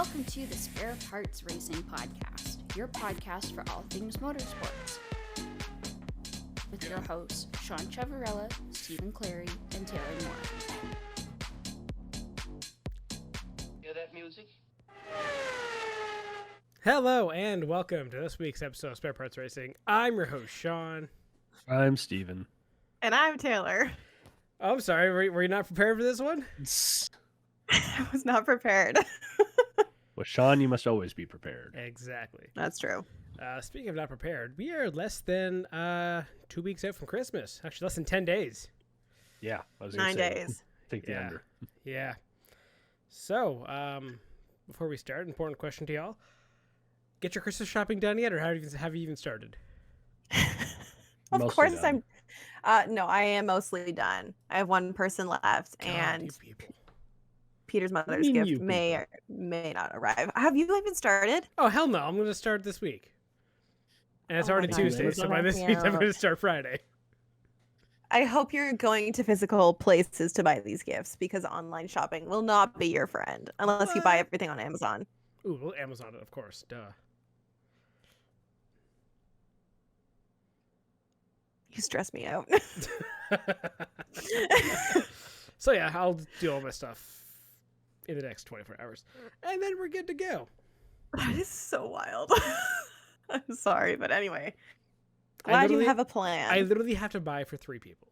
Welcome to the Spare Parts Racing Podcast, your podcast for all things motorsports. With your hosts, Sean Chavarella, Stephen Clary, and Taylor Moore. Hear that music? Hello and welcome to this week's episode of Spare Parts Racing. I'm your host, Sean. I'm Steven. And I'm Taylor. Oh, I'm sorry, were you not prepared for this one? I was not prepared. Well, Sean, you must always be prepared. Exactly. That's true. Speaking of not prepared, we are less than 2 weeks out from Christmas. Actually, less than 10 days. Yeah, I was gonna 9 say, days. Take the under. Yeah. So, before we start, important question to y'all. Get your Christmas shopping done yet, or have you even started? Of Mostly course done. no, I am mostly done. I have one person left, God, and you people. Peter's mother's mean gift you may or may not arrive. Have you even started? Oh, hell no. I'm going to start this week. And it's Oh already my Tuesday, God. so by this week, I'm going to start Friday. I hope you're going to physical places to buy these gifts, because online shopping will not be your friend unless you buy What? everything on Amazon. Ooh, well, Amazon, of course. Duh. You stress me out. So yeah, I'll do all my stuff in the next 24 hours. And then we're good to go. That is so wild. I'm sorry, but anyway. I Glad you literally- have a plan. I literally have to buy for 3 people.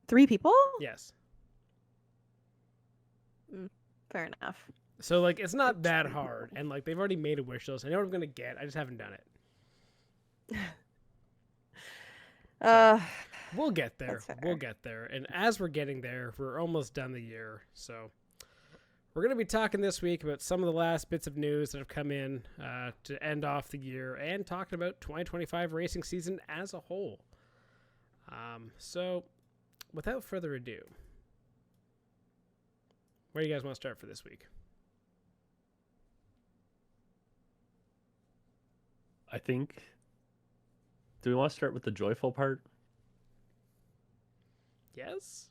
3 people? Yes. Fair enough. So like it's not that hard. And like they've already made a wish list. I know what I'm gonna get. I just haven't done it. We'll get there. That's fair. We'll get there. And as we're getting there, we're almost done the year. So we're going to be talking this week about some of the last bits of news that have come in to end off the year and talking about 2025 racing season as a whole. So without further ado, where do you guys want to start for this week? I think. Do we want to start with the joyful part? Yes?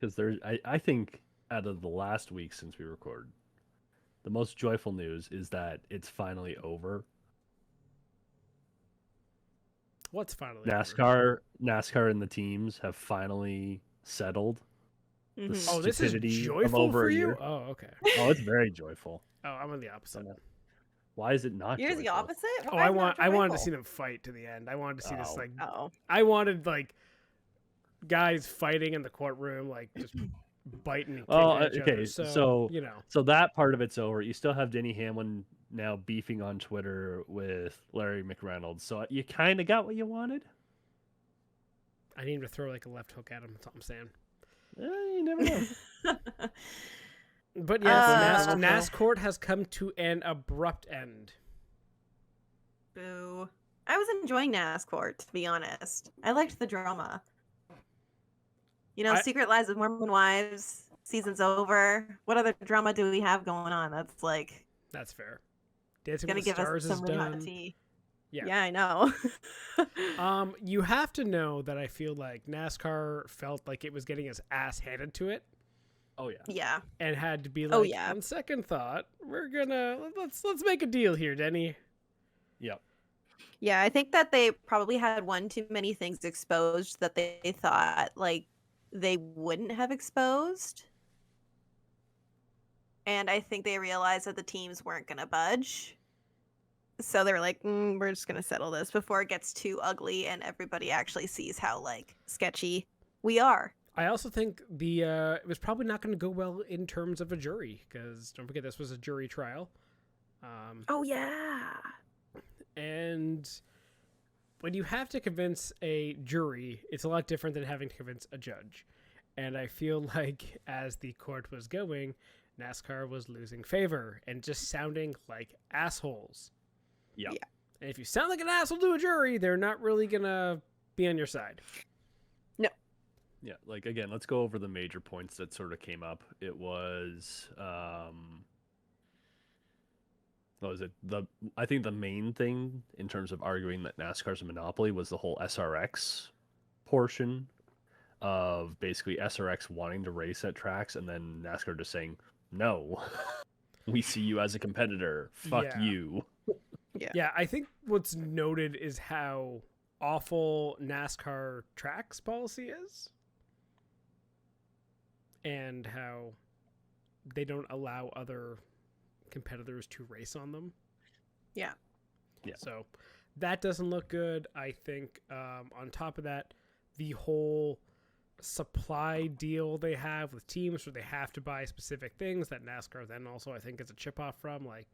Because I think out of the last week since we recorded, the most joyful news is that it's finally over. What's finally over? NASCAR and the teams have finally settled. The Mhm. Oh, this is stupidity of joyful over for a you? year. Oh, okay. Oh, it's very joyful. Oh, I'm on the opposite. Why is it not? You're the joyful? opposite? Oh, Why is it I not wanted to joyful? see them fight to the end. I wanted to see this Oh. like Oh. I wanted like guys fighting in the courtroom, like just biting and kicking Oh, each okay. other. So you know, So that part of it's over. You still have Denny Hamlin now beefing on Twitter with Larry McReynolds. So you kind of got what you wanted. I need him to throw like a left hook at him. That's all I'm saying. You never know. But yes, okay. NASCOurt has come to an abrupt end. Boo. I was enjoying NASCAR, to be honest. I liked the drama. You know, I- Secret Lives of Mormon Wives, season's over. What other drama do we have going on that's like That's fair. Dancing gonna with the give us Stars is some really hot done. tea? Yeah. Yeah, I know. You have to know that I feel like NASCAR felt like it was getting its ass handed to it Oh yeah. Yeah. and had to be like, Oh, yeah. on second thought, we're gonna let's make a deal here, Denny. Yep. Yeah, I think that they probably had one too many things exposed that they thought like they wouldn't have exposed. And I think they realized that the teams weren't going to budge. So they were like, we're just going to settle this before it gets too ugly and everybody actually sees how like sketchy we are. I also think it was probably not going to go well in terms of a jury, because don't forget this was a jury trial. Oh yeah. And when you have to convince a jury, it's a lot different than having to convince a judge. And I feel like as the court was going, NASCAR was losing favor and just sounding like assholes. Yep. Yeah. And if you sound like an asshole to a jury, they're not really going to be on your side. Yeah. Like again, let's go over the major points that sort of came up. It was what was it? I think the main thing in terms of arguing that NASCAR's a monopoly was the whole SRX portion of basically SRX wanting to race at tracks and then NASCAR just saying, no, we see you as a competitor. Fuck Yeah. you. Yeah, I think what's noted is how awful NASCAR tracks policy is and how they don't allow other competitors to race on them. Yeah. So that doesn't look good. I think on top of that, the whole supply deal they have with teams where they have to buy specific things that NASCAR then also I think is a chip off from, like,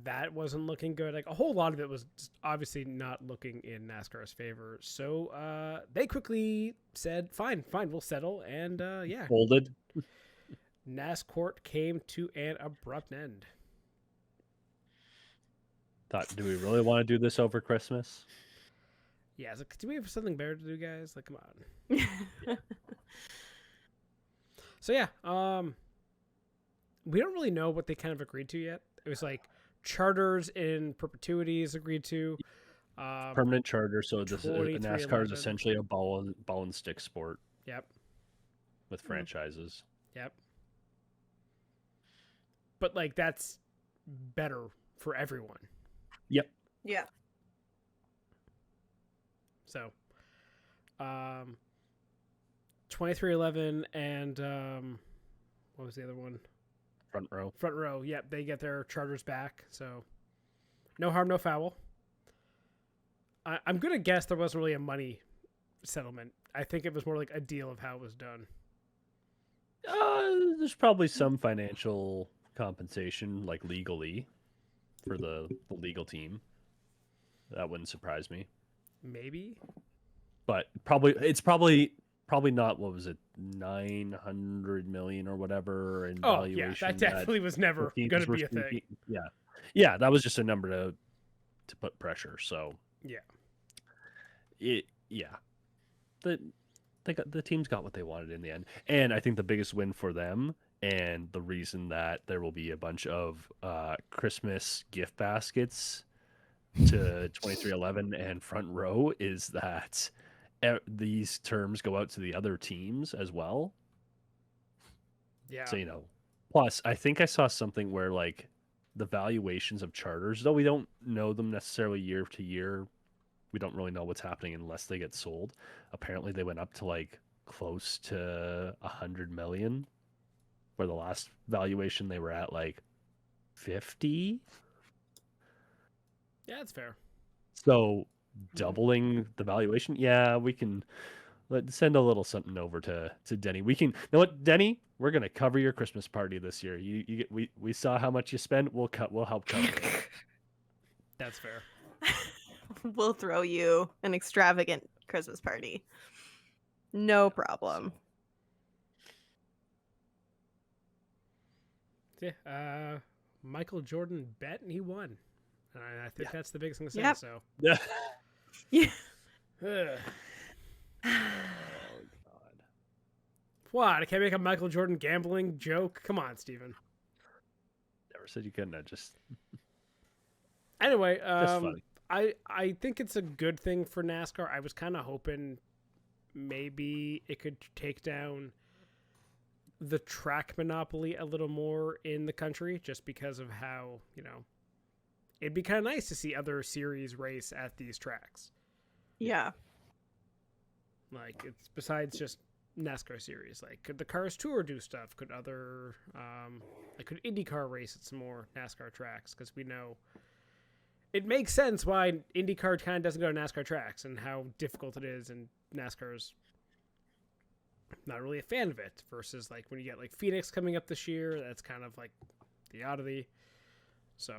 that wasn't looking good. Like, a whole lot of it was just obviously not looking in NASCAR's favor. So they quickly said, fine, we'll settle. And yeah, Folded. NAScourt came to an abrupt end. Thought, do we really want to do this over Christmas? Yeah, it's like, do we have something better to do, guys? Like, come on. So yeah, we don't really know what they kind of agreed to yet. It was like charters in perpetuity is agreed to. Permanent charter, so this NASCAR is 23-11. essentially a ball and stick sport. Yep. With franchises. Yep. But like that's better for everyone. Yep. Yeah. So 23-11 and what was the other one? Front row. Front row. Yep, they get their charters back. So no harm, no foul. I'm gonna guess there wasn't really a money settlement. I think it was more like a deal of how it was done. There's probably some financial compensation, like legally, for the legal team. That wouldn't surprise me. Maybe. But it's probably not, what was it, 900 million or whatever in valuation. Yeah, that definitely was never going to be a thing. Yeah, that was just a number to put pressure. So the teams got what they wanted in the end, and I think the biggest win for them, and the reason that there will be a bunch of Christmas gift baskets to 23-11 and front row, is that these terms go out to the other teams as well. Yeah. So, plus I think I saw something where like the valuations of charters, though we don't know them necessarily year to year, we don't really know what's happening unless they get sold. Apparently they went up to like close to 100 million, where the last valuation they were at like 50. Yeah, that's fair. So doubling the valuation. Yeah, we can send a little something over to Denny. We can, you know what, Denny, we're gonna cover your Christmas party this year. We saw how much you spent. We'll help cover it. That's fair. We'll throw you an extravagant Christmas party. No problem. Yeah. Michael Jordan bet and he won. And I think that's the biggest thing to say. Yep. So. Yeah. Yeah. Oh God. What? I can't make a Michael Jordan gambling joke? Come on, Steven. Never said you couldn't. Just Anyway, funny. I think it's a good thing for NASCAR. I was kind of hoping maybe it could take down the track monopoly a little more in the country, just because of how, it'd be kind of nice to see other series race at these tracks. Yeah. Like, it's besides just NASCAR series. Like, could the Cars Tour do stuff? Could other, could IndyCar race at some more NASCAR tracks? Because we know it makes sense why IndyCar kind of doesn't go to NASCAR tracks and how difficult it is, and NASCAR's not really a fan of it. Versus like when you get like Phoenix coming up this year, that's kind of like the oddity. So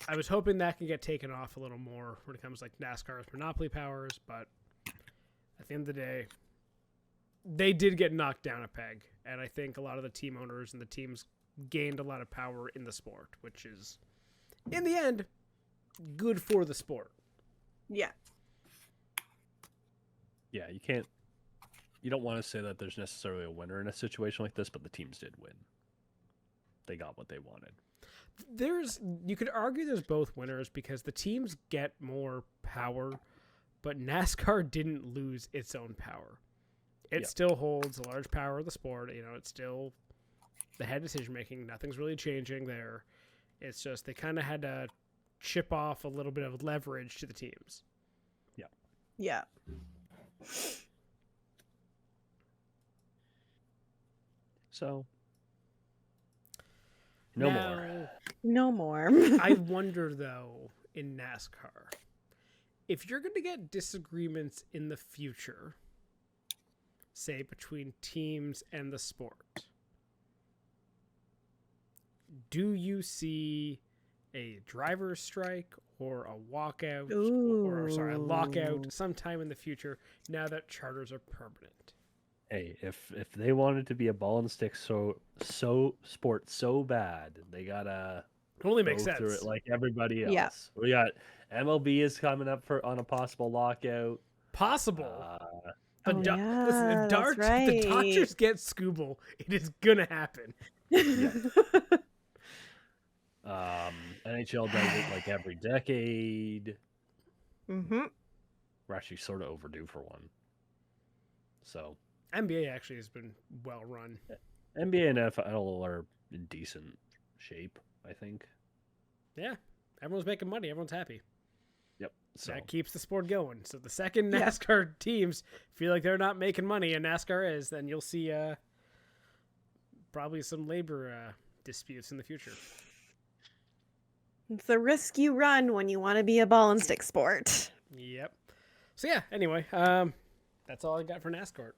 I was hoping that can get taken off a little more when it comes to like NASCAR's monopoly powers, but at the end of the day, they did get knocked down a peg, and I think a lot of the team owners and the teams gained a lot of power in the sport, which is, in the end, good for the sport. Yeah. Yeah, you don't want to say that there's necessarily a winner in a situation like this, but the teams did win. They got what they wanted. You could argue there's both winners because the teams get more power, but NASCAR didn't lose its own power. it still holds a large power of the sport. You know, it's still the head decision making. Nothing's really changing there. It's just they kind of had to chip off a little bit of leverage to the teams. Yeah. So no more. No more. I wonder though, in NASCAR, if you're going to get disagreements in the future, say between teams and the sport, do you see a driver's strike or a walkout a lockout sometime in the future now that charters are permanent? Hey, if they wanted to be a ball and stick sport so bad, they gotta It only go makes sense. through it like everybody else. Yeah. We got MLB is coming up on a possible lockout. Possible. Oh, yeah, if that's the right. Dodgers get Scooble, it is gonna happen. NHL does it like every decade. Mm-hmm. We're actually sort of overdue for one. So NBA actually has been well run. NBA and NFL are in decent shape, I think. Yeah, everyone's making money. Everyone's happy. Yep. So That keeps the sport going. So the second Yeah. NASCAR teams feel like they're not making money, and NASCAR is, then you'll see probably some labor disputes in the future. It's the risk you run when you want to be a ball and stick sport. Yep. So yeah. Anyway, that's all I got for NASCAR.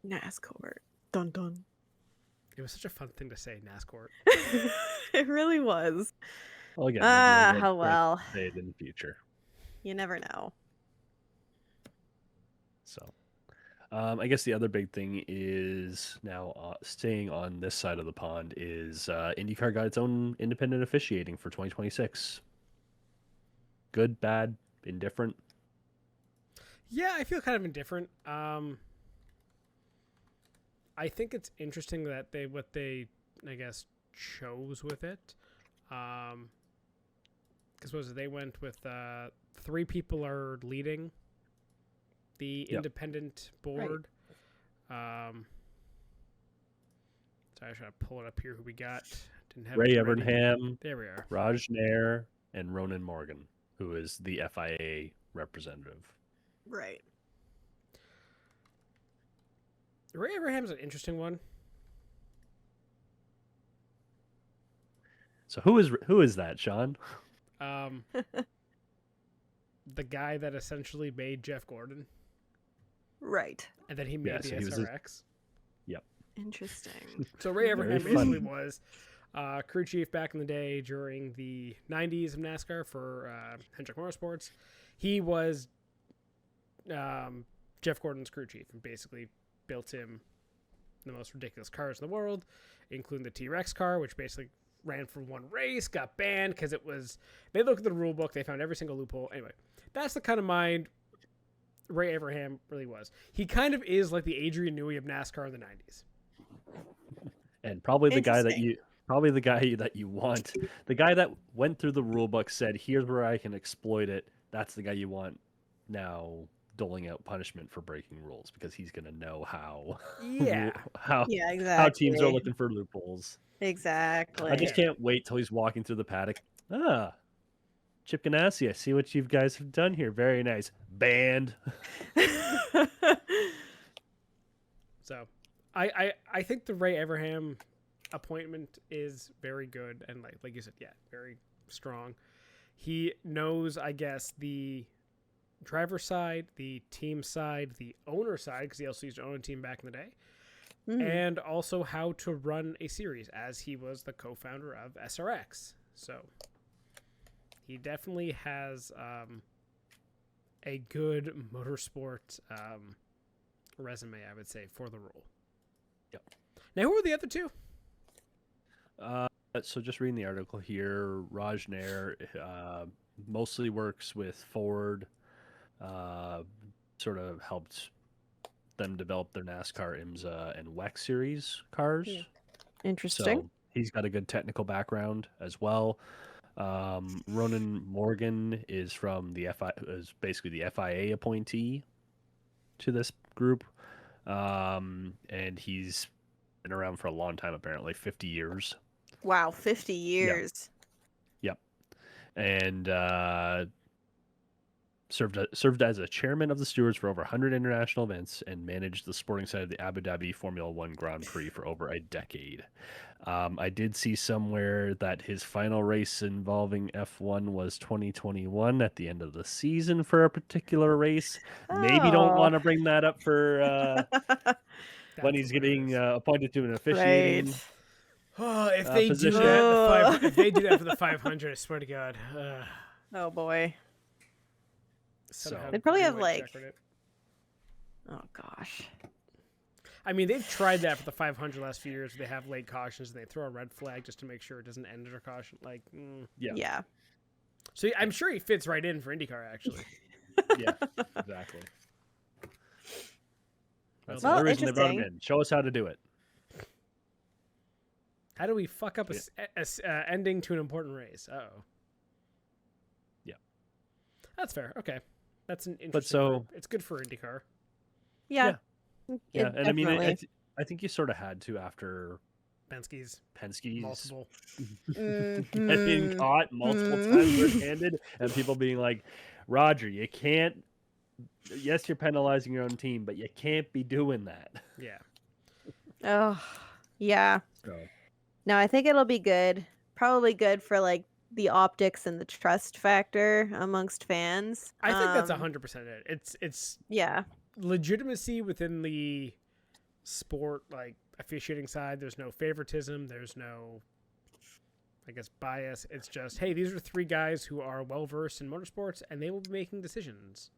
NASCAR. Dun dun. It was such a fun thing to say, NASCAR. It really was. well, again, maybe I'll get How well. paid in the future. You never know. So, I guess the other big thing is now staying on this side of the pond is IndyCar got its own independent officiating for 2026. Good, bad, indifferent. Yeah, I feel kind of indifferent. I think it's interesting that what they I guess chose with it. Because they went with 3 people are leading the independent board. Sorry, I should pull it up here. Who we got? Didn't have Ray it ready. Evernham, There we are. Raj Nair, and Ronan Morgan, who is the FIA representative. Right. Ray Abraham's an interesting one. So who is that, Sean? The guy that essentially made Jeff Gordon, Right. and then he made so the he was SRX. Interesting. So Ray Very Abraham fun. basically was crew chief back in the day during the 90s of NASCAR for Hendrick Motorsports. He was Jeff Gordon's crew chief and basically built him the most ridiculous cars in the world, including the T-Rex car, which basically ran for one race, got banned because it was... They looked at the rule book, they found every single loophole. Anyway, that's the kind of mind Ray Abraham really was. He kind of is like the Adrian Newey of NASCAR in the 90s. And probably the guy that Interesting. you want, the guy that went through the rule book, said, "Here's where I can exploit it." That's the guy you want now doling out punishment for breaking rules, because he's gonna know how Yeah. how Yeah, exactly. how teams are looking for loopholes. Exactly. I just can't wait till he's walking through the paddock. Chip Ganassi, I see what you guys have done here. Very nice. Banned. So I think the Ray Abraham appointment is very good, and like you said, yeah, very strong. He knows, I guess, the driver side, the team side, the owner side, because he also used to own a team back in the day, and also how to run a series, as he was the co-founder of SRX. So he definitely has a good motorsport resume, I would say, for the role. Yep. Now, who are the other two? So just reading the article here, Raj Nair mostly works with Ford, sort of helped them develop their NASCAR IMSA and WEC series cars. Yeah. Interesting. So he's got a good technical background as well. Ronan Morgan is from is basically the FIA appointee to this group. And he's been around for a long time, apparently 50 years. Wow, 50 years. Yep. And served as a chairman of the stewards for over 100 international events and managed the sporting side of the Abu Dhabi Formula One Grand Prix for over a decade. I did see somewhere that his final race involving F1 was 2021 at the end of the season for a particular race. Maybe don't want to bring that up for when he's getting appointed to an officiating. Right. Oh, if they position. do that, if they do that for the 500, I swear to God. Oh boy. Somehow They'd probably have, green-white like- checkered it. Oh gosh. I mean, they've tried that for the 500 last few years. They have late cautions and they throw a red flag just to make sure it doesn't end under caution. Like, Yeah. So I'm sure he fits right in for IndyCar, actually. Yeah, exactly. That's Well, the reason they brought him interesting. in. Show us how to do it. How do we fuck up a ending to an important race? Oh. Yeah. That's fair. Okay. That's an interesting. But so- it's good for IndyCar. Yeah. Yeah, and I mean, definitely. I think you sort of had to after Penske's Penske's multiple. getting caught multiple times red-handed, and people being like, "Roger, you can't. Yes, you're penalizing your own team, but you can't be doing that." Yeah. Oh, yeah. So, No, I think it'll be good. Probably good for like the optics and the trust factor amongst fans. I think that's 100% it. It's Yeah. legitimacy within the sport, like officiating side. There's no favoritism. There's no, I guess, bias. It's just, hey, these are three guys who are well versed in motorsports, and they will be making decisions.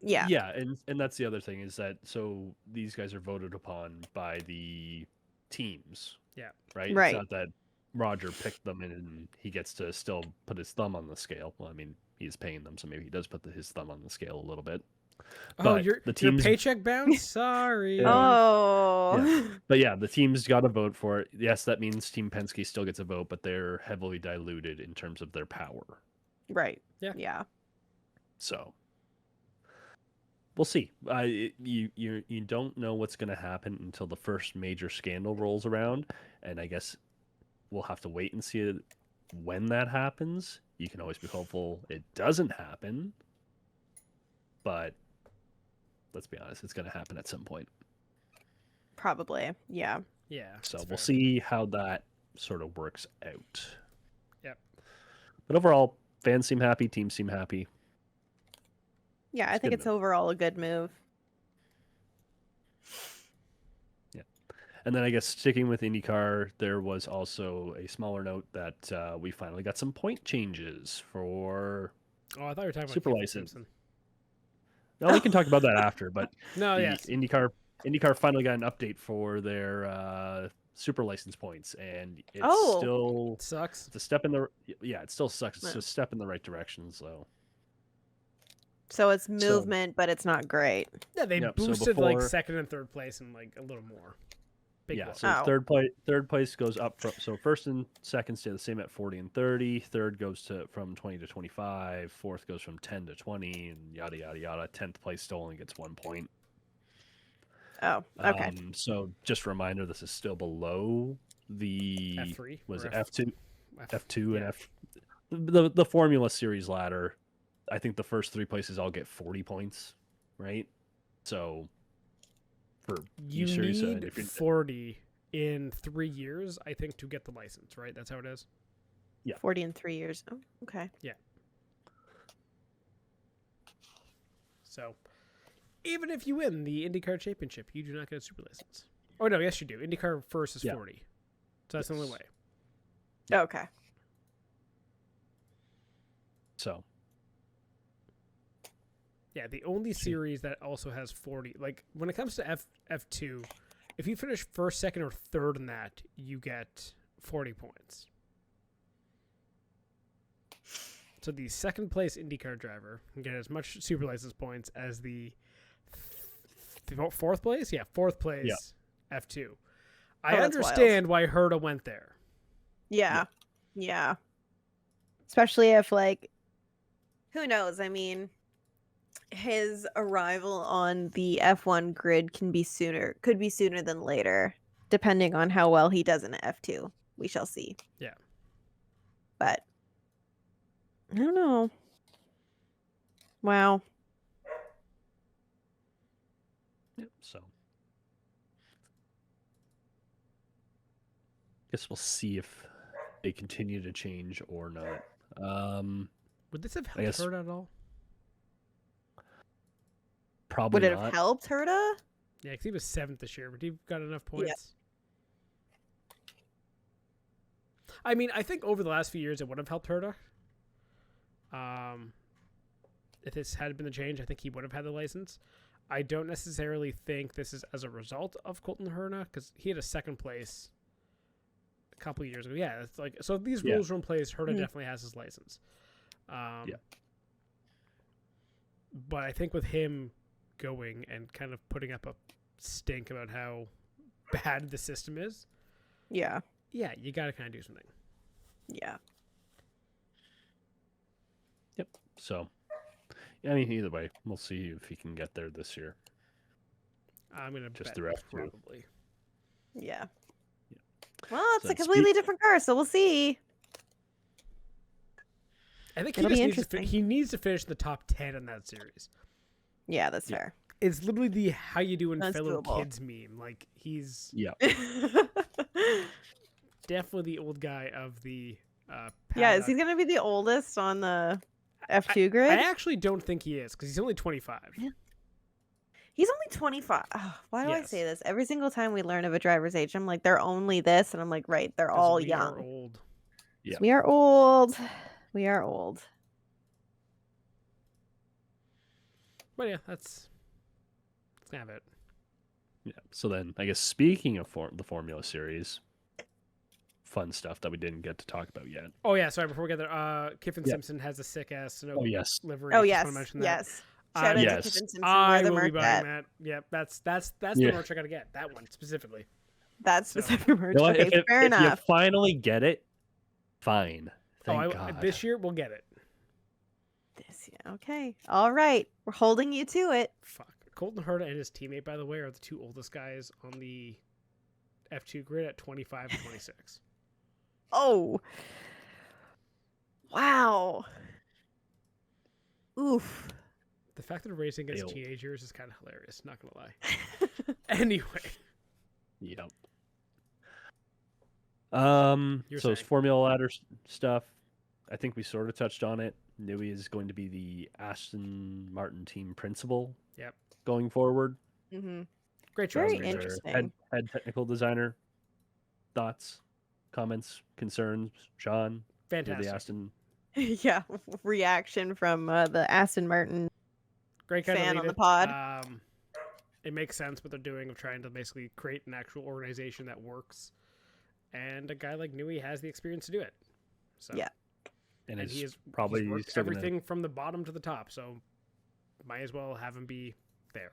Yeah. yeah, and that's the other thing is that so these guys are voted upon by the teams. Yeah. Right. Right. It's not that Roger picked them and he gets to still put his thumb on the scale. Well, I mean, he's paying them, so maybe he does put his thumb on the scale a little bit. Oh, But your the teams, paycheck bounce? Sorry. Yeah. Oh. Yeah. But yeah, the team's got to vote for it. Yes, that means Team Penske still gets a vote, but they're heavily diluted in terms of their power. Right. Yeah. Yeah. So we'll see. You don't know what's going to happen until the first major scandal rolls around, and I guess we'll have to wait and see when that happens. You can always be hopeful it doesn't happen, but let's be honest, it's going to happen at some point. Probably. Yeah. Yeah. So that's we'll fair. see how that sort of works out. Yep. But overall, fans seem happy, teams seem happy. Yeah. I It's think good it's move. overall a good move. And then I guess sticking with IndyCar, there was also a smaller note that we finally got some point changes for. Oh, I thought you were talking about Super Keith license. Simpson. No, we can talk about that after. But No, the yes. IndyCar finally got an update for their super license points, and it's Oh. still It sucks. it's a step in the it still sucks. It's Yeah. a step in the right direction. So it's movement, but it's not great. Yeah, they Yep, so boosted like before- second and third place and like a little more. Big yeah, whoop. so Oh. third place goes up from so first and second stay the same at 40 and 30. Third goes to from 20 to 25. Fourth goes from 10 to 20, and yada yada yada. 10th place still only gets 1 point. Oh, okay. So just a reminder, this is still below the F3 was or it F2, F2 and yeah. F the Formula Series ladder. I think the first 3 places all get 40 points, right? So for You each series, need if you're- 40 in 3 years, I think, to get the license, right? That's how it is. yeah. 40 in 3 years. Oh, okay. So even if you win the IndyCar Championship, you do not get a super license. Oh, no, yes, you do. IndyCar first is Yeah. 40. So that's the only Yes. way. Okay. so Yeah, the only series that also has 40, like when it comes to F2, if you finish first, second, or third in that, you get 40 points. So the second place IndyCar driver can get as much super license points as the fourth place? Yeah, fourth place F2. I that's understand why Herta went there. Yeah. Yeah. Especially if, like, who knows? I mean, his arrival on the F1 grid could be sooner than later, depending on how well he does in F2. We shall see. Yeah. But I don't know. Wow. Yep. So, guess we'll see if they continue to change or not. Would this have I guess- helped Herta at all? Probably Would it not. have helped Herta? Yeah, because he was 7th this year, but he got enough points. I mean, I think over the last few years it would have helped Herta. If this had been the change, I think he would have had the license. I don't necessarily think this is as a result of Colton Herta, because he had a 2nd place a couple of years ago. Yeah, it's like, so if these rules are in place, Herta definitely has his license. But I think with him going and kind of putting up a stink about how bad the system is, Yeah. you got to kind of do something. Yeah. Yep. So, I mean, either way, we'll see if he can get there this year. I'm gonna Just bet the rest too. probably. Yeah. Yeah. Well, it's So a completely different car, so we'll see. I think It'll he be just needs to interesting. he needs to finish the top 10 in that series. Yeah, that's Yeah. fair. It's literally the how you doing That's fellow doable. kids meme. Like, he's Yeah. definitely the old guy of the Yeah, is paddock. he going to be the oldest on the F2 grid? I actually don't think he is, because he's only 25. He's only 25. Ugh, why do I Yes. say this? Every single time we learn of a driver's age, I'm like, they're only this. And I'm like, right, they're 'Cause all we young. are old. Yeah. We are old. We are old. But yeah, that's kind of it. Yeah. So then, I guess speaking of the Formula Series, fun stuff that we didn't get to talk about yet. Oh yeah, sorry, before we get there, Kiffin Yeah. Simpson has a sick ass Sunoco Oh yes. livery. Oh, Just yes. wanna mention that. Yes. Shout out yes. to Kiffin Simpson. I Where the will be merch buying at? that. Yep, that's Yeah. the merch I gotta get. That one specifically. That's So- specific merch. You know what? Okay, fair if enough. you finally get it, fine. Thank Oh, God. this year we'll get it. Okay. All right. We're holding you to it. Fuck. Colton Herta and his teammate, by the way, are the 2 oldest guys on the F2 grid at 25 and 26. Oh. Wow. Oof. The fact that they're racing against Ew. teenagers is kind of hilarious. Not gonna lie. Anyway, Yep. You're So it's saying. Formula Ladder stuff. I think we sort of touched on it. Newey is going to be the Aston Martin team principal. Yep. Going forward. Mm-hmm. great Very choice. Their interesting. Head technical designer. Thoughts, comments, concerns, Sean. For the Fantastic. Aston. Yeah. Reaction from the Aston Martin. Great guy to fan lead on the it. pod. It makes sense what they're doing of trying to basically create an actual organization that works, and a guy like Newey has the experience to do it. So Yeah. And and is he is probably he's worked still gonna- everything from the bottom to the top. So might as well have him be there.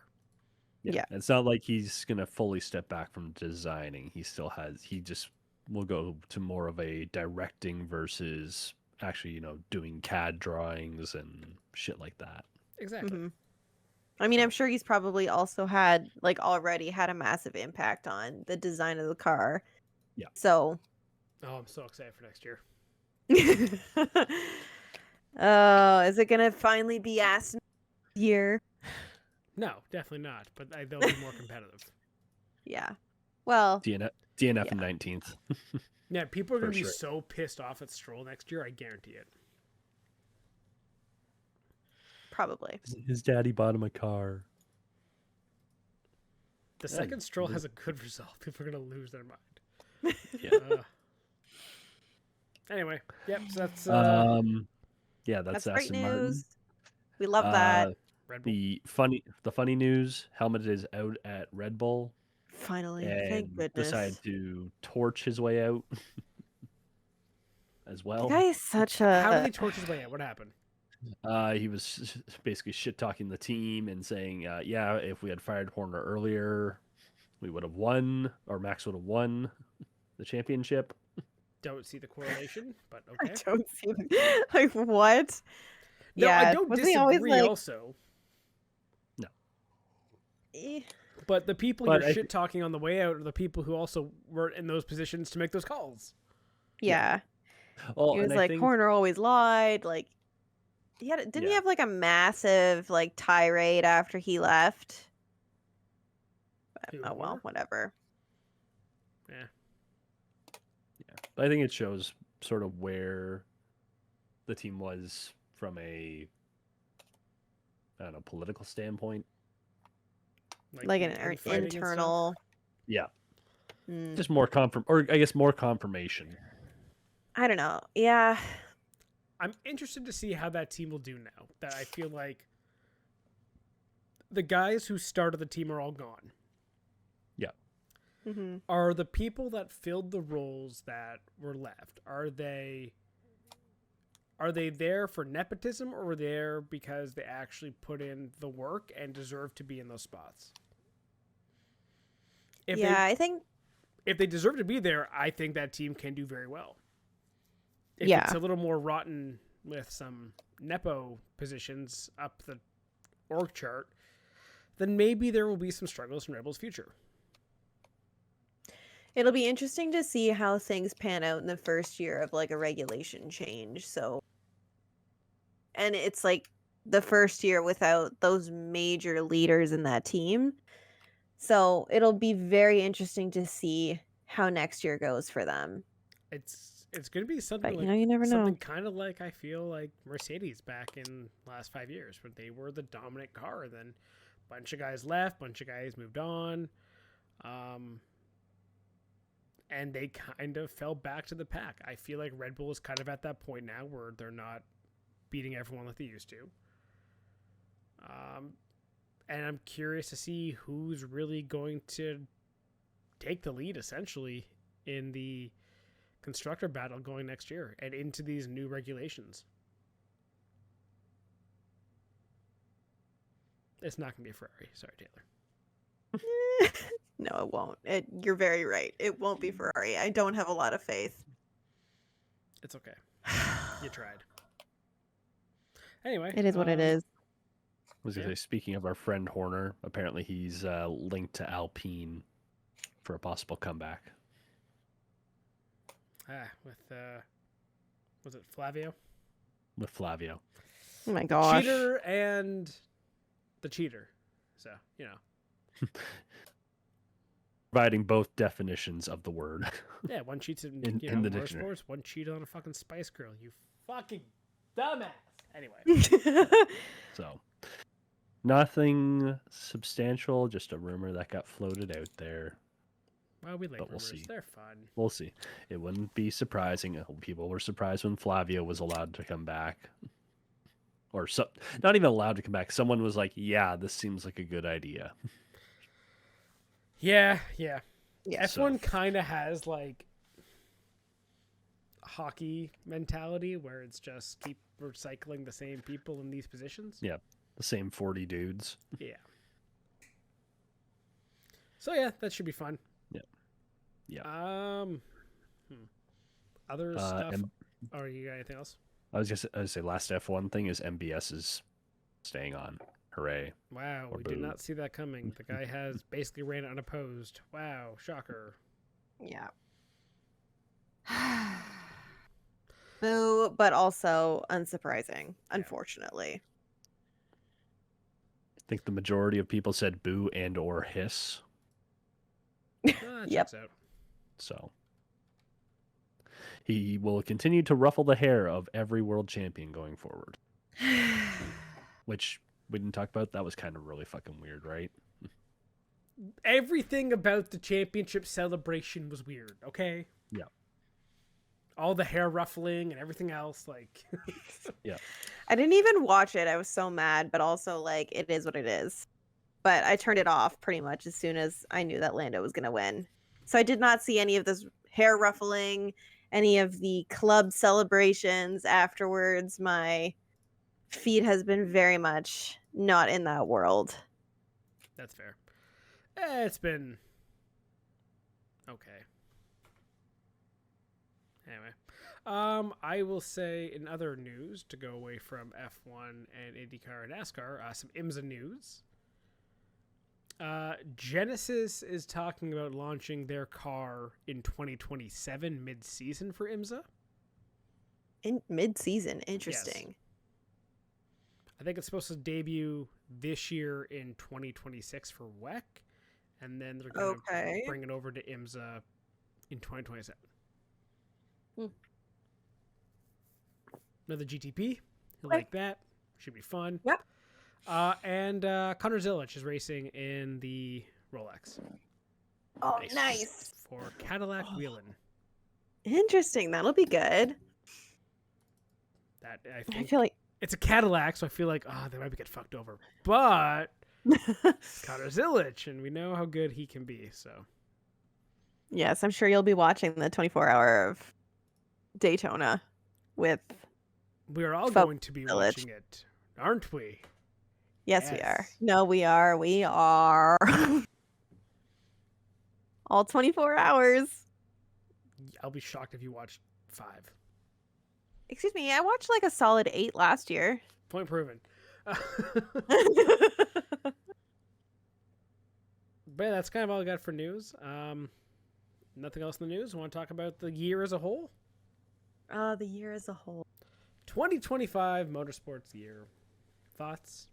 Yeah. It's not like he's gonna fully step back from designing. He still has. He just will go to more of a directing versus actually, doing CAD drawings and shit like that. Exactly. Mhm. I mean, I'm sure he's probably also already had a massive impact on the design of the car. Yeah. So. Oh, I'm so excited for next year. Oh, is it gonna finally be Aston year? No, definitely not. But they'll be more competitive. Yeah. Well, DNF Yeah. in 19th. Yeah, people are For gonna be sure. so pissed off at Stroll next year. I guarantee it. probably. His daddy bought him a car. The Yeah, second Stroll it has a good result, people are gonna lose their mind. Yeah. Anyway, yep. So that's Yeah, that's That's great Aston Martin. news. We love that. Red Bull. The funny news: Helmut is out at Red Bull Finally, and thank goodness. decided to torch his way out as The well. guy is such How did a. he torch his way out? What happened? He was basically shit talking the team and saying, "Yeah, if we had fired Horner earlier, we would have won, or Max would have won the championship." Don't see the correlation, but I okay. don't see. Like what? No, yeah, I don't wasn't disagree. he always like? Also, But the people But you're shit talking on the way out are the people who also were in those positions to make those calls. Yeah. Well, He was and I like, think Horner always lied. Like, didn't he have like a massive like tirade after he left? Who, Oh well, Horner? whatever. Yeah. But I think it shows sort of where the team was from a, I don't know, political standpoint. Like an infighting and stuff? internal. Yeah, Mm, just more or I guess more confirmation. I don't know. Yeah. I'm interested to see how that team will do now. That I feel like the guys who started the team are all gone. Yeah. Mm-hmm. Are the people that filled the roles that were left, are they there for nepotism, or were they there because they actually put in the work and deserve to be in those spots? I think. If they deserve to be there, I think that team can do very well. If Yeah. it's a little more rotten with some nepo positions up the org chart, then maybe there will be some struggles in Rebel's future. It'll be interesting to see how things pan out in the first year of like a regulation change. So, and it's like the first year without those major leaders in that team. So it'll be very interesting to see how next year goes for them. It's going to be something But like you never know. something kind of like I feel like Mercedes back in the last 5 years, where they were the dominant car. Then a bunch of guys left, bunch of guys moved on. And they kind of fell back to the pack. I feel like Red Bull is kind of at that point now where they're not beating everyone like they used to. And I'm curious to see who's really going to take the lead, essentially, in the constructor battle going next year and into these new regulations. It's not going to be a Ferrari. Sorry, Taylor. No, it won't. You're very right. It won't be Ferrari. I don't have a lot of faith. It's okay. You tried. Anyway. It is what it is. I was going to say, speaking of our friend Horner, apparently he's linked to Alpine for a possible comeback. With, was it Flavio? With Flavio. Oh my gosh. Cheater and the cheater. So, you know. Providing both definitions of the word. Yeah, one cheats in the dictionary. motorsports, one cheated on a fucking Spice Girl. You fucking dumbass. Anyway. So, nothing substantial, just a rumor that got floated out there. Well, we like But we'll rumors. see. They're fun. We'll see. It wouldn't be surprising. People were surprised when Flavio was allowed to come back. Or not even allowed to come back. Someone was like, yeah, this seems like a good idea. Yeah. Yeah, F1 kind of has like hockey mentality where it's just keep recycling the same people in these positions. Yeah, the same 40 dudes. Yeah. So yeah, that should be fun. Yeah. Other stuff. Or you got anything else? I was just going to say, last F1 thing is MBS is staying on. Hooray. Wow, Or we did boo. not see that coming. The guy has basically ran unopposed. Wow, shocker. Yeah. Boo, but also unsurprising, unfortunately. I think the majority of people said boo and or hiss. That Yep. checks out. So he will continue to ruffle the hair of every world champion going forward. Which we didn't talk about. That was kind of really fucking weird, right? Everything about the championship celebration was weird, okay? Yeah. All the hair ruffling and everything else, like... Yeah. I didn't even watch it. I was so mad, but also like it is what it is. But I turned it off pretty much as soon as I knew that Lando was going to win. So I did not see any of this hair ruffling, any of the club celebrations afterwards. My feed has been very much not in that world. That's fair. It's been... okay. Anyway. I will say in other news, to go away from F1 and IndyCar and NASCAR, some IMSA news. Genesis is talking about launching their car in 2027 mid-season for IMSA. In mid-season, interesting. I think it's supposed to debut this year in 2026 for WEC, and then they're going to bring it over to IMSA in 2027. Another GTP. You like that? Should be fun. Yep. And Connor Zilic is racing in the Rolex. Oh, nice. For Cadillac Wheeling. Interesting. That'll be good. That I feel like it's a Cadillac, so I feel like they might get fucked over. But Connor Zilic, and we know how good he can be. So yes, I'm sure you'll be watching the 24-hour of Daytona with. We're all going to be watching it, aren't we? Yes, we are. No, we are. We are. All 24 hours. I'll be shocked if you watch 5. Excuse me, I watched like a solid 8 last year. Point proven. But yeah, that's kind of all I got for news. Nothing else in the news. I want to talk about the year as a whole. The year as a whole. 2025 motorsports year. Thoughts?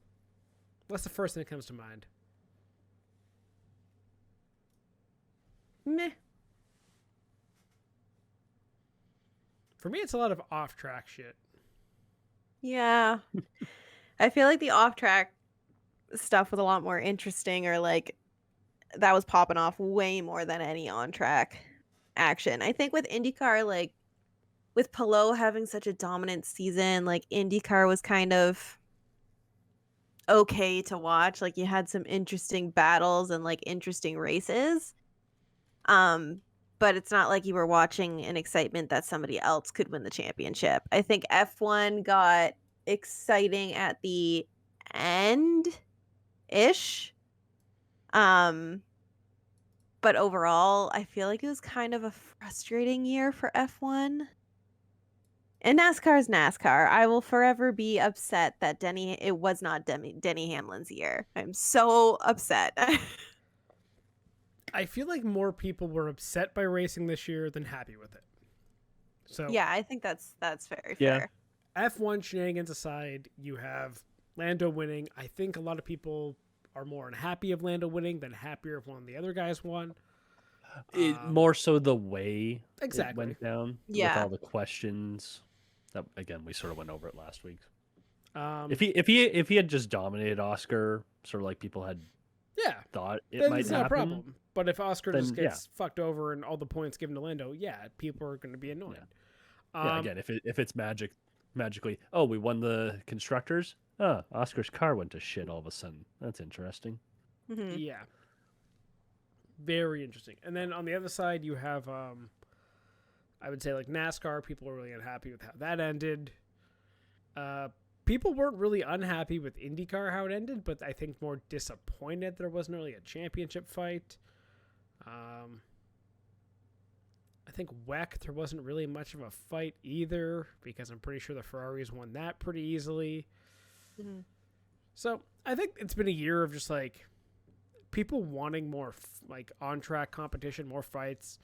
What's the first thing that comes to mind? Meh. For me, it's a lot of off-track shit. Yeah. I feel like the off-track stuff was a lot more interesting, or like that was popping off way more than any on-track action. I think with IndyCar, like with Palou having such a dominant season, like IndyCar was kind of okay to watch. Like you had some interesting battles and like interesting races. But it's not like you were watching an excitement that somebody else could win the championship. I think F1 got exciting at the end-ish. But overall, I feel like it was kind of a frustrating year for F1. And NASCAR is NASCAR. I will forever be upset that it was not Denny Hamlin's year. I'm so upset. I feel like more people were upset by racing this year than happy with it. So yeah, I think that's very fair. F1 shenanigans aside, you have Lando winning. I think a lot of people are more unhappy of Lando winning than happier if one of the other guys won. More so the way it went down with all the questions. That, again, we sort of went over it last week. If he had just dominated Oscar, sort of like people had thought it might happen, no problem. But if Oscar just gets fucked over and all the points given to Lando, people are going to be annoyed. Again, if it's magically, we won the constructors. Oscar's car went to shit all of a sudden. That's interesting. Mm-hmm. Yeah. Very interesting. And then on the other side, you have, I would say, like NASCAR. People are really unhappy with how that ended. People weren't really unhappy with IndyCar, how it ended, but I think more disappointed there wasn't really a championship fight. I think WEC, there wasn't really much of a fight either, because I'm pretty sure the Ferraris won that pretty easily. Mm-hmm. So I think it's been a year of just like people wanting more like on-track competition, more fights.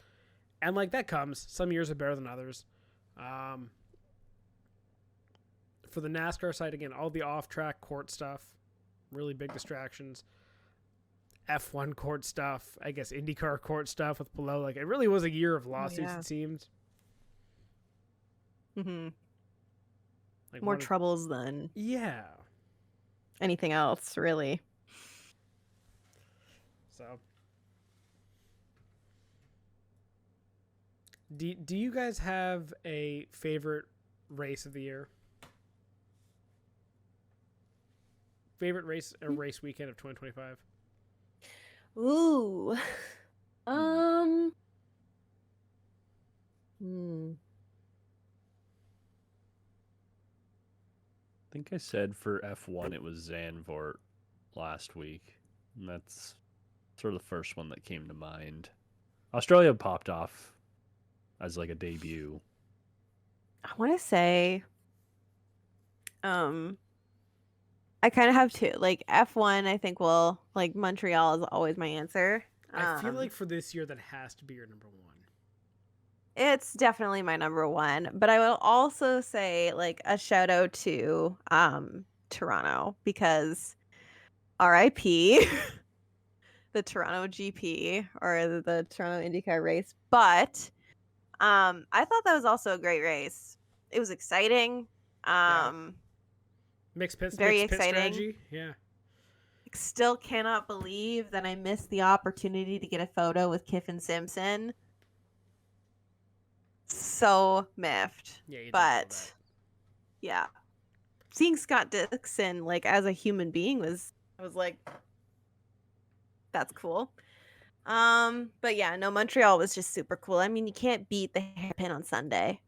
And like that comes. Some years are better than others. For the NASCAR side, again, all the off-track court stuff, really big distractions. F1 court stuff, I guess IndyCar court stuff with Palou. Like it really was a year of lawsuits, it seemed. Mm-hmm. Like more troubles than anything else, really. So, do you guys have a favorite race of the year? Favorite race or race weekend of 2025? Ooh. I think I said for F1 it was Zandvoort last week. And that's sort of the first one that came to mind. Australia popped off as like a debut. I want to say I kind of have two. Like F1, I think will like Montreal is always my answer. I feel like for this year that has to be your number one. It's definitely my number one, but I will also say like a shout out to Toronto because RIP the Toronto GP or the Toronto IndyCar race, but I thought that was also a great race. It was exciting. Mixed pit Very mixed pit exciting. strategy. Yeah. Still cannot believe that I missed the opportunity to get a photo with Kiffin Simpson. So miffed. Yeah, you did But that. yeah. Seeing Scott Dixon like as a human being I was like, that's cool. But yeah, no, Montreal was just super cool. I mean, you can't beat the hairpin on Sunday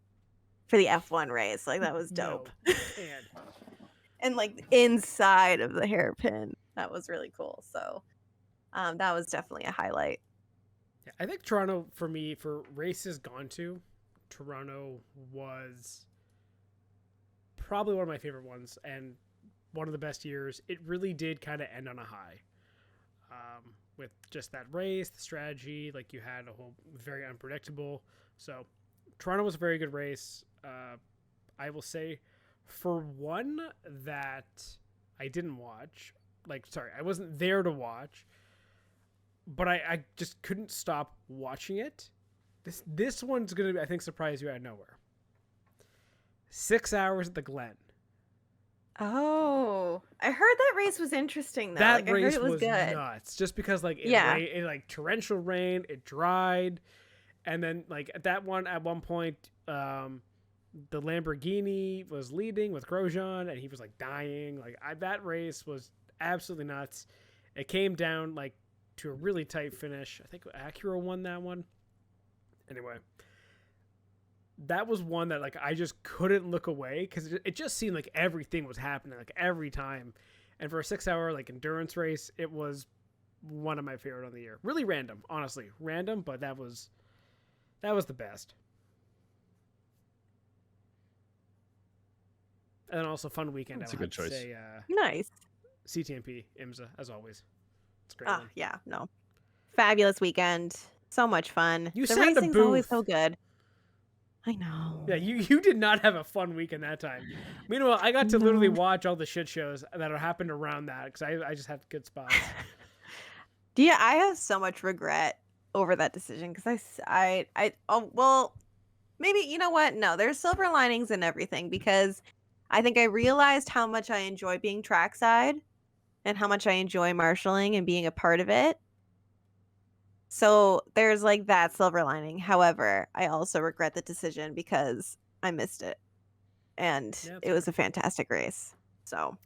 for the F1 race. Like that was dope. No, you can't. And like inside of the hairpin. That was really cool. So that was definitely a highlight. Yeah, I think Toronto, for me, for races gone to, Toronto was probably one of my favorite ones and one of the best years. It really did kind of end on a high. With just that race, the strategy, like you had a whole very unpredictable. So Toronto was a very good race. I will say for one that I didn't watch, I wasn't there to watch, but I just couldn't stop watching it. This one's going to, I think, surprise you out of nowhere. 6 hours at the Glen. Oh, I heard that race was interesting though. That like, race I heard it was good. nuts. Just because Yeah. it like torrential rain, it dried, and then like at one point, the Lamborghini was leading with Grosjean, and he was like dying. That race was absolutely nuts. It came down like to a really tight finish. I think Acura won that one. Anyway, that was one that like I just couldn't look away because it just seemed like everything was happening like every time, and for a 6 hour like endurance race, it was one of my favorite on the year. Really random, honestly, random, but that was the best. And then also fun weekend. That's a good choice. Say, Nice. CTMP IMSA as always. It's a great. Oh one. yeah, no, fabulous weekend. So much fun. You the sat in the racing's always booth. so good. I know. Yeah, you did not have a fun weekend that time. Meanwhile, I got to literally watch all the shit shows that happened around that because I just had good spots. Yeah, I have so much regret over that decision because maybe you know what? No, there's silver linings in everything because I think I realized how much I enjoy being trackside and how much I enjoy marshalling and being a part of it. So there's like that silver lining. However, I also regret the decision because I missed it. And it was a fantastic race. So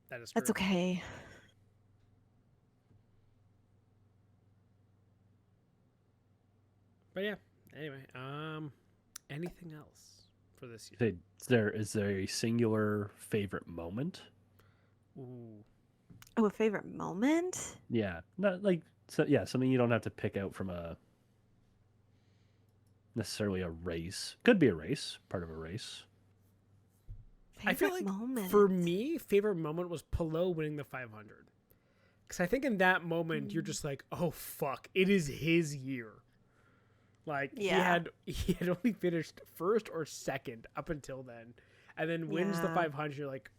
that's okay. But yeah, anyway, anything else for this year? Is there a singular favorite moment? Ooh. Oh, a favorite moment? Yeah, not like something you don't have to pick out from necessarily a race. Could be a race, part of a race. I feel like for me, favorite moment was Pelot winning the 500. Because I think in that moment, you're just like, oh, fuck, it is his year. Like, he had only finished first or second up until then. And then wins the 500. You're like,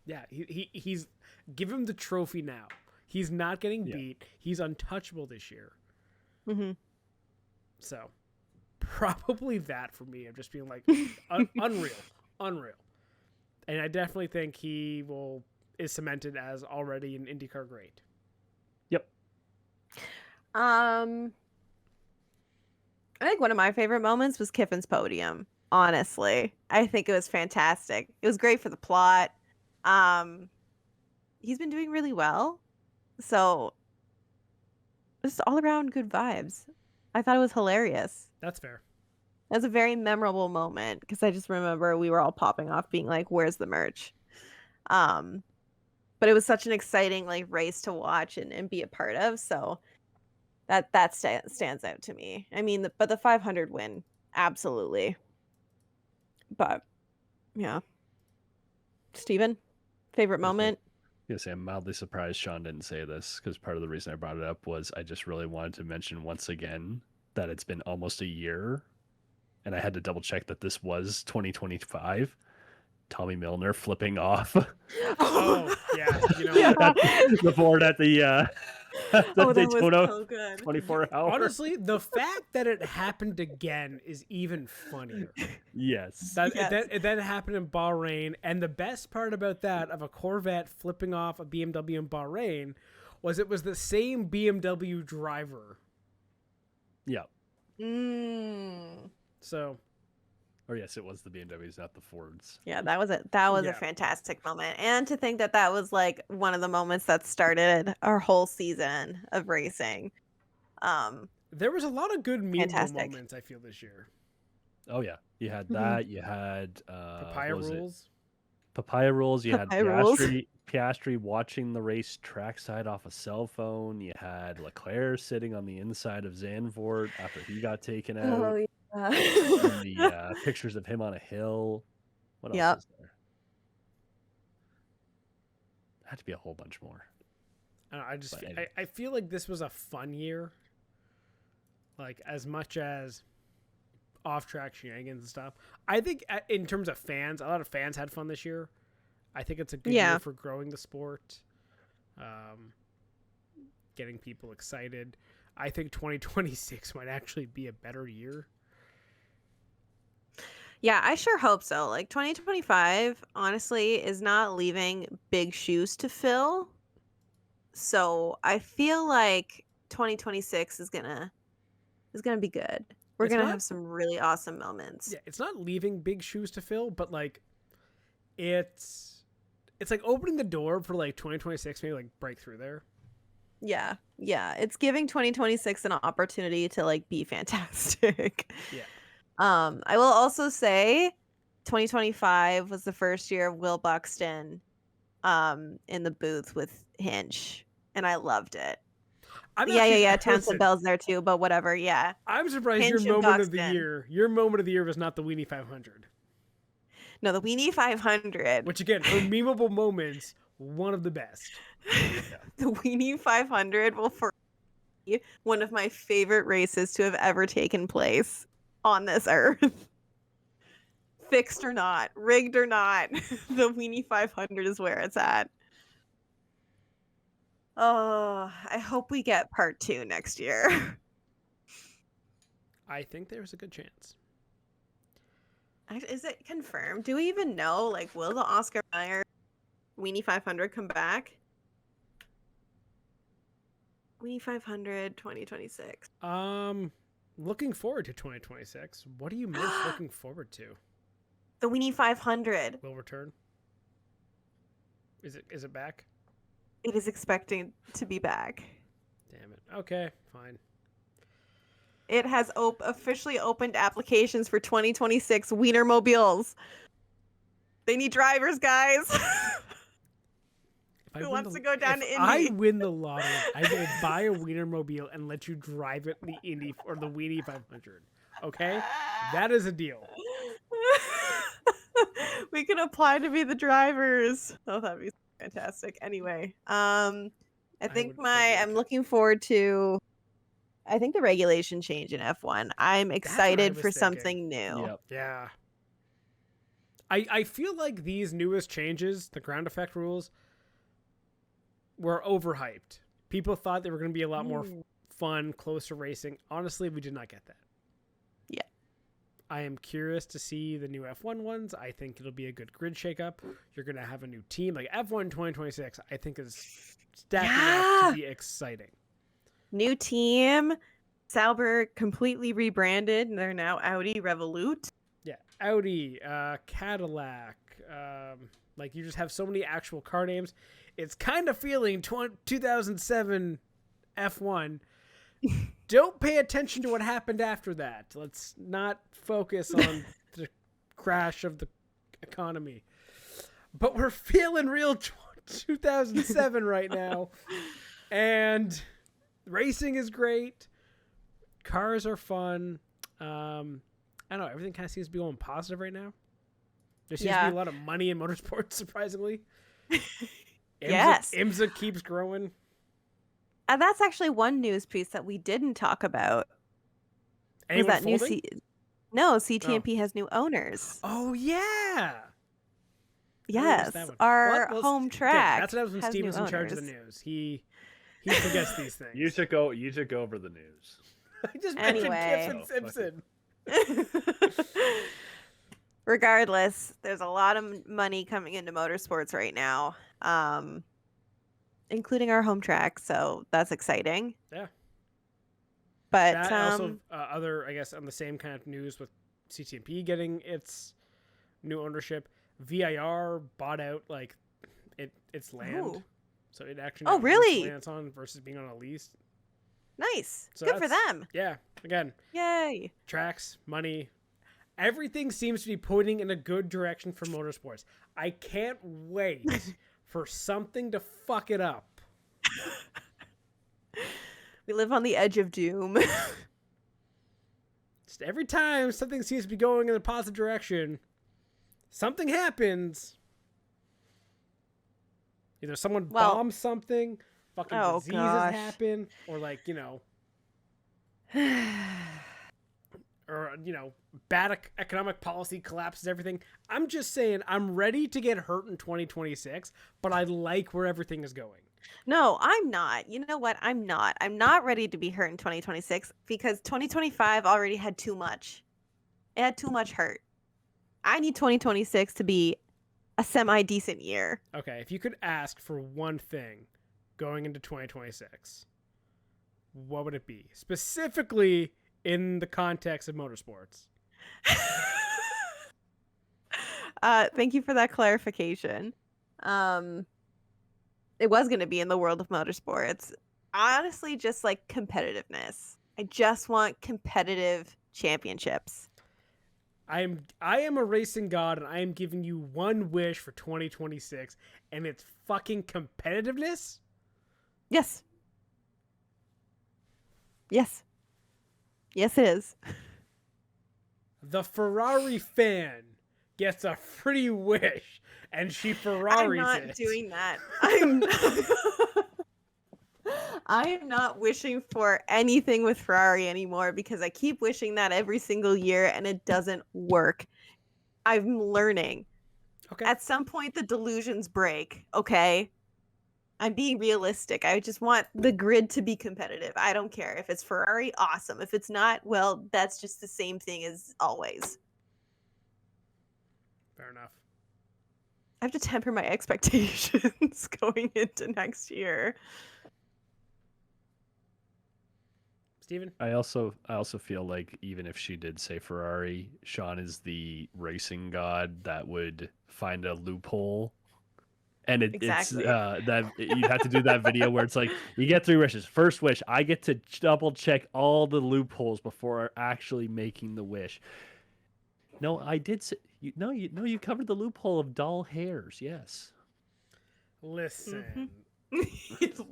yeah, he's give him the trophy now. He's not getting beat. He's untouchable this year. Mm-hmm. So, probably that for me. I'm just being like, unreal. And I definitely think he is cemented as already an IndyCar great. Yep. I think one of my favorite moments was Kiffin's podium. Honestly, I think it was fantastic. It was great for the plot. He's been doing really well. So, just all around good vibes. I thought it was hilarious. That's fair. It was a very memorable moment because I just remember we were all popping off being like, where's the merch? But it was such an exciting like race to watch and be a part of. So that stands out to me. I mean, but the 500 win, absolutely. But yeah. Steven? Favorite moment? Yes, I'm mildly surprised Sean didn't say this because part of the reason I brought it up was I just really wanted to mention once again that it's been almost a year, and I had to double check that this was 2025. Tommy Milner flipping off Oh, yeah. You know Yeah. what? the board at the That was Daytona so good. 24 hour. Honestly, the fact that it happened again is even funnier. Yes. It then happened in Bahrain, and the best part about that of a Corvette flipping off a BMW in Bahrain was it was the same BMW driver. Yeah. So, Or yes, it was the BMWs, not the Fords. Yeah, that was it. That was Yeah. a fantastic moment. And to think that that was like one of the moments that started our whole season of racing. there was a lot of good meme Fantastic. moments, I feel, this year. Oh yeah, you had Mhm. that. You had Papaya what was it? rules. Papaya rules. You had Papaya rules. Piastri watching the race trackside off a cell phone. You had Leclerc sitting on the inside of Zandvoort after he got taken out. Oh, yeah. And the pictures of him on a hill. What else Yep. is there? Had to be a whole bunch more. But anyway. I feel like this was a fun year. Like, as much as off-track shenanigans and stuff. I think in terms of fans, a lot of fans had fun this year. I think it's a good Yeah. year for growing the sport. Getting people excited. I think 2026 might actually be a better year. Yeah, I sure hope so. Like 2025, honestly, is not leaving big shoes to fill. So I feel like 2026 is gonna be good. We're It's gonna not- have some really awesome moments. Yeah, it's not leaving big shoes to fill, but like it's like opening the door for like 2026 maybe like break through there. Yeah, it's giving 2026 an opportunity to like be fantastic. Yeah. I will also say 2025 was the first year of Will Buxton in the booth with Hinch, and I loved it. Yeah. Townsend Bell's there too, but whatever. Yeah. I'm surprised Hinch your and moment of the Buxton. year was not the Weenie 500. No, the Weenie 500. Which again, for memeable moments, one of the best. The Weenie 500 will forever be one of my favorite races to have ever taken place on this earth. Fixed or not, rigged or not, the Weenie 500 is where it's at. Oh, I hope we get part 2 next year. I think there's a good chance. Is it confirmed? Do we even know? Like, will the Oscar Mayer Weenie 500 come back? Weenie 500 2026. Looking forward to 2026. What are you most looking forward to? The Weenie 500. Will return? Is it back? It is expecting to be back. Damn it. Okay, fine. It has officially opened applications for 2026 Wienermobiles. They need drivers, guys. Who wants to go down to If Indy? I win the lottery, I will buy a Wienermobile and let you drive it the Indy or the Weenie 500. Okay? That is a deal. We can apply to be the drivers. Oh, that'd be fantastic. Anyway, I think I'm looking forward to the regulation change in F1. I'm excited for something new. Yep. Yeah. I feel like these newest changes, the ground effect rules, were overhyped. People thought they were going to be a lot more fun, closer racing. Honestly, we did not get that. Yeah. I am curious to see the new F1 ones. I think it'll be a good grid shakeup. You're going to have a new team. Like F1 2026, I think is stacking up to be exciting. New team. Sauber completely rebranded, and they're now Audi Revolut. Yeah, Audi, Cadillac. Like you just have so many actual car names. It's kind of feeling 2007 F1. Don't pay attention to what happened after that. Let's not focus on the crash of the economy. But we're feeling real 2007 right now. And racing is great. Cars are fun. I don't know. Everything kind of seems to be going positive right now. There seems to be a lot of money in motorsports, surprisingly. Yes. IMSA keeps growing. And that's actually one news piece that we didn't talk about. Anyone Was that folding? No, CTMP has new owners. Oh yeah. Yes, That one. our Well, home okay, track. that's what happens when has Steven's new in charge of the owners. news. He forgets these things. You took over the news. I just Anyway. mentioned Kip and Simpson. Regardless, there's a lot of money coming into motorsports right now, including our home track. So that's exciting. Yeah. But That also other, I guess, on the same kind of news with CTMP getting its new ownership, VIR bought out like its land, Ooh. so it actually Oh, now owns the really? land it's on versus being on a lease. Nice. So Good for that's- them. Yeah, again, Yay. tracks, money, everything seems to be pointing in a good direction for motorsports. I can't wait for something to fuck it up. We live on the edge of doom. Just every time something seems to be going in a positive direction, something happens. Either someone bombs something, fucking diseases happen, or like, or bad economic policy collapses everything. I'm just saying, I'm ready to get hurt in 2026, but I like where everything is going. No, I'm not. You know what? I'm not. I'm not ready to be hurt in 2026 because 2025 already had too much. It had too much hurt. I need 2026 to be a semi-decent year. Okay, if you could ask for one thing going into 2026, what would it be? Specifically in the context of motorsports. Thank you for that clarification. It was going to be in the world of motorsports. Honestly, just like competitiveness. I just want competitive championships. I am a racing god, and I am giving you one wish for 2026, and it's fucking competitiveness? Yes. Yes. Yes, it is. The Ferrari fan gets a free wish, and she Ferraris I'm not it. doing that. I am not wishing for anything with Ferrari anymore because I keep wishing that every single year and it doesn't work. I'm learning. Okay. At some point the delusions break, okay? I'm being realistic. I just want the grid to be competitive. I don't care. If it's Ferrari, awesome. If it's not, well, that's just the same thing as always. Fair enough. I have to temper my expectations going into next year. Steven? I also feel like even if she did say Ferrari, Sean is the racing god that would find a loophole. And Exactly. it's that you have to do that video where it's like you get 3 wishes. First wish, I get to double check all the loopholes before actually making the wish. No, I did say you covered the loophole of doll hairs. Yes. Listen.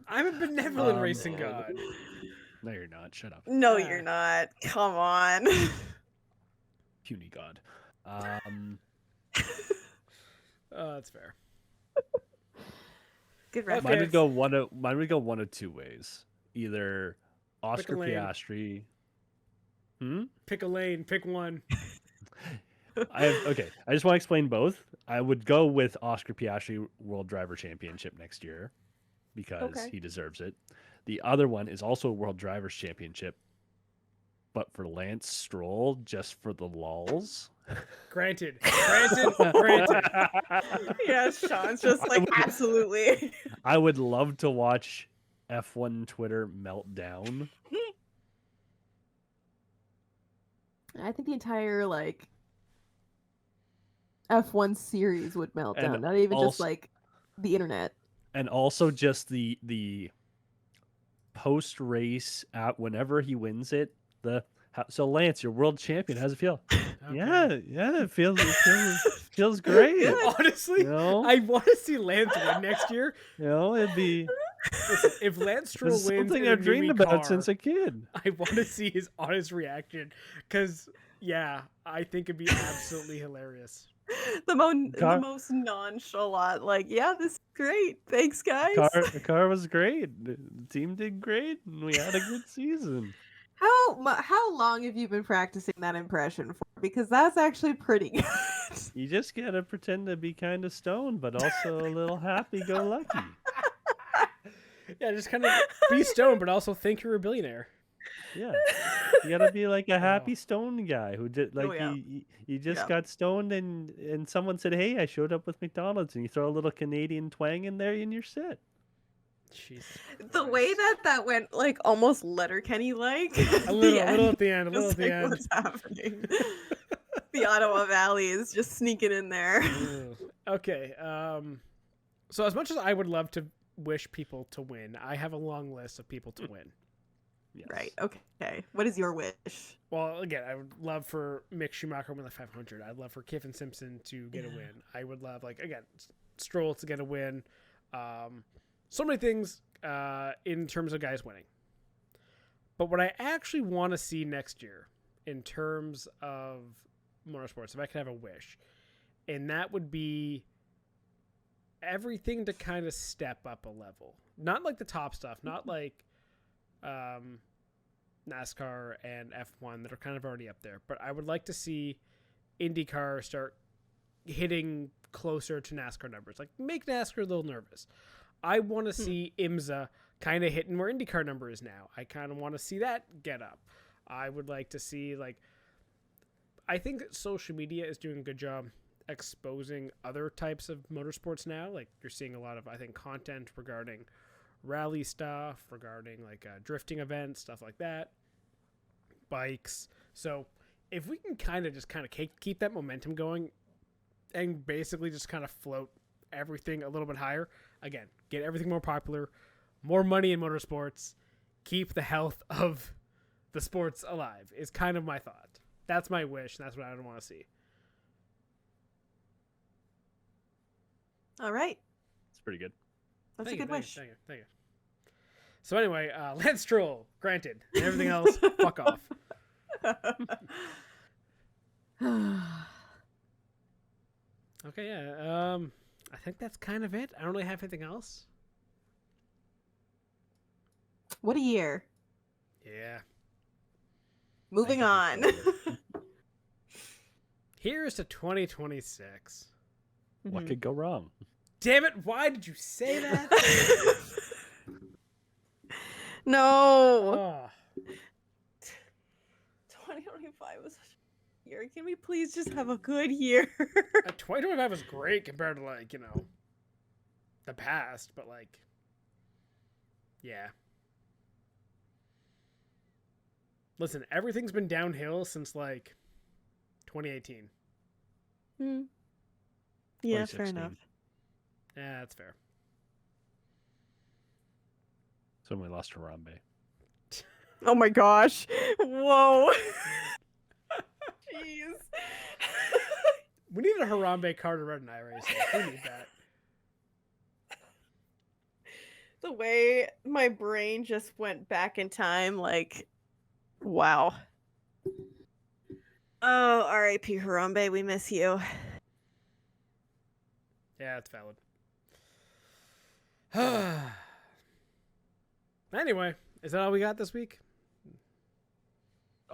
I'm a benevolent racing man. god. No, you're not. Shut up. No, you're not. Come on. Puny god. Oh, that's fair. Good Okay. Mine would go one of 2 ways. Either Oscar a lane. Piastri. Pick a lane. Pick one. Okay. I just want to explain both. I would go with Oscar Piastri World Driver Championship next year because he deserves it. The other one is also a World Drivers Championship, but for Lance Stroll, just for the lulz. Granted. Yes, Sean's just like, absolutely. I would love to watch F1 Twitter melt down. I think the entire F1 series would melt And down. Not even just also- like the internet. And also just the post race at whenever he wins it. So Lance, you're world champion. How's it feel? Okay. Yeah, it feels great. Honestly, I want to see Lance win next year. It'd be Listen, if Lance Stroll it's wins something in a I've dreamed new about car, since a kid. I want to see his honest reaction because, yeah, I think it'd be absolutely hilarious. The most nonchalant, like, yeah, this is great. Thanks, guys. The car was great. The team did great, and we had a good season. How long have you been practicing that impression for? Because that's actually pretty good. You just gotta pretend to be kind of stoned, but also a little happy-go-lucky. Yeah, just kind of be stoned, but also think you're a billionaire. Yeah, you gotta be like a happy stoned guy who did like you just got stoned and someone said, "Hey, I showed up with McDonald's," and you throw a little Canadian twang in there and you're set. Jesus the way that went, like, almost Letterkenny like. A little at the end. What's happening? The Ottawa Valley is just sneaking in there. Okay. So as much as I would love to wish people to win, I have a long list of people to win. Yes. Right. Okay. What is your wish? Well, again, I would love for Mick Schumacher to win the 500. I'd love for Kiffin Simpson to get a win. I would love, like, again, Stroll to get a win. So many things in terms of guys winning. But what I actually want to see next year in terms of motorsports, if I could have a wish, and that would be everything to kind of step up a level. Not like the top stuff, not like NASCAR and F1 that are kind of already up there, but I would like to see IndyCar start hitting closer to NASCAR numbers, like make NASCAR a little nervous. I want to see IMSA kind of hitting where IndyCar number is now. I kind of want to see that get up. I would like to see, like, I think social media is doing a good job exposing other types of motorsports now. Like, you're seeing a lot of, I think, content regarding rally stuff, regarding like drifting events, stuff like that, bikes. So if we can kind of keep that momentum going and basically just kind of float everything a little bit higher, again, get everything more popular, more money in motorsports, keep the health of the sports alive is kind of my thought. That's my wish, and that's what I would want to see. All right. It's pretty good. That's a good wish. Thank you. So anyway, Lance Stroll, granted. And everything else, fuck off. Okay, yeah. I think that's kind of it. I don't really have anything else. What a year. Yeah. Moving on. Here's to 2026. What could go wrong? Damn it, why did you say that? No. Oh. 2025 was such a year. Can we please just have a good year? 2025 was great compared to, like, you know, the past, but, like, yeah. Listen, everything's been downhill since, like, 2018. Yeah, fair enough. Yeah, that's fair. So we lost Harambe. Oh my gosh. Whoa. Jeez. We need a Harambe car to run an iRacing. We need that. The way my brain just went back in time, like, wow. Oh, R.I.P. Harambe, we miss you. Yeah, that's valid. Anyway, is that all we got this week?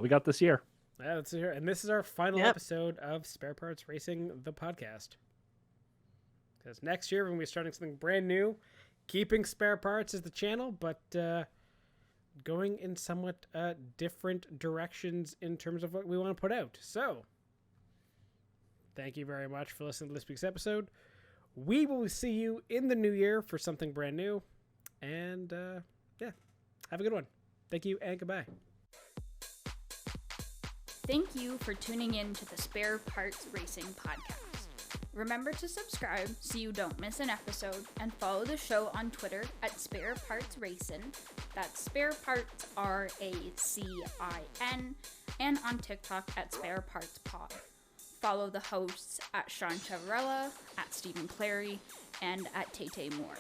We got this year. Yeah, that's here. And this is our final episode of Spare Parts Racing, the podcast. Because next year, we're going to be starting something brand new. Keeping spare parts as the channel, but going in somewhat different directions in terms of what we want to put out. So, thank you very much for listening to this week's episode. We will see you in the new year for something brand new. And, yeah, have a good one. Thank you, and goodbye. Thank you for tuning in to the Spare Parts Racing podcast. Remember to subscribe so you don't miss an episode, and follow the show on Twitter at Spare Parts Racing. That's Spare Parts RACIN, and on TikTok at Spare Parts Pod. Follow the hosts at Sean Chavarella, at Stephen Clary, and at Tay Moore.